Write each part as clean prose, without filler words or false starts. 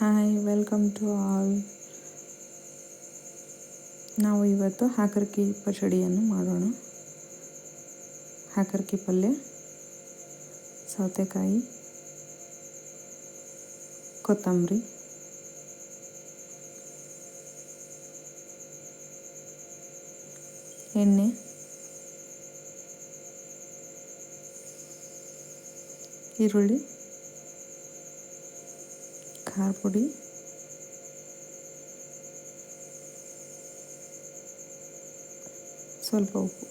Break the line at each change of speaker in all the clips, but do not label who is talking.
Hi, welcome to all. ನಾವು ಇವತ್ತು ಹಾಕರ್ಕಿ ಪಚಡಿಯನ್ನು ಮಾಡೋಣ. ಹಾಕರ್ಕಿ ಪಲ್ಯ, ಸೌತೆಕಾಯಿ, ಕೊತ್ತಂಬರಿ, ಎಣ್ಣೆ, ಈರುಳ್ಳಿ, ಖಾರ ಪುಡಿ, ಸ್ವಲ್ಪ ಉಪ್ಪು.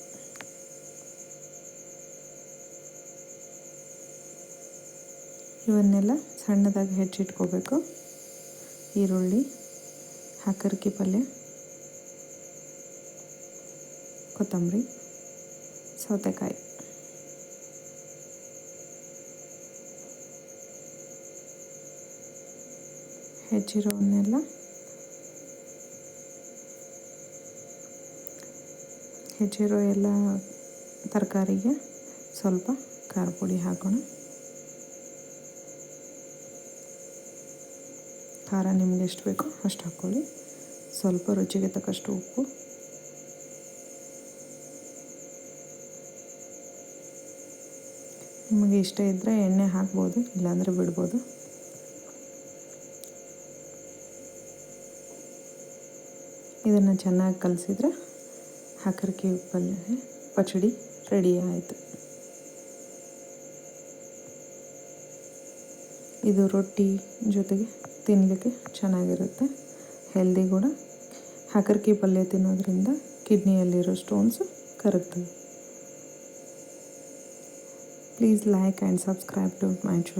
ಇವನ್ನೆಲ್ಲ ಸಣ್ಣದಾಗಿ ಹೆಚ್ಚಿಟ್ಕೋಬೇಕು. ಈರುಳ್ಳಿ, ಹಾಕರ್ಕಿ ಪಲ್ಯ, ಕೊತ್ತಂಬರಿ, ಸೌತೆಕಾಯಿ. ಹೆಚ್ಚಿರೋವನ್ನೆಲ್ಲ ಹೆಚ್ಚಿರೋ ಎಲ್ಲ ತರಕಾರಿಗೆ ಸ್ವಲ್ಪ ಖಾರ ಪುಡಿ ಹಾಕೋಣ. ಖಾರ ನಿಮ್ಗೆ ಎಷ್ಟು ಬೇಕೋ ಅಷ್ಟು ಹಾಕ್ಕೊಳ್ಳಿ. ಸ್ವಲ್ಪ ರುಚಿಗೆ ತಕ್ಕಷ್ಟು ಉಪ್ಪು. ನಿಮಗೆ ಇಷ್ಟ ಇದ್ದರೆ ಎಣ್ಣೆ ಹಾಕ್ಬೋದು, ಇಲ್ಲಾಂದರೆ ಬಿಡ್ಬೋದು. ಇದನ್ನು ಚೆನ್ನಾಗಿ ಕಲಸಿದ್ರೆ ಹಾಕರ್ಕಿ ಪಲ್ಯ ಪಚಡಿ ರೆಡಿ ಆಯಿತು. ಇದು ರೊಟ್ಟಿ ಜೊತೆಗೆ ತಿನ್ನಲಿಕ್ಕೆ ಚೆನ್ನಾಗಿರುತ್ತೆ, ಹೆಲ್ದಿ ಕೂಡ. ಹಾಕರ್ಕಿ ಪಲ್ಯ ತಿನ್ನೋದ್ರಿಂದ ಕಿಡ್ನಿಯಲ್ಲಿರೋ ಸ್ಟೋನ್ಸು ಕರಗ್ತವೆ. Please like and subscribe to my channel.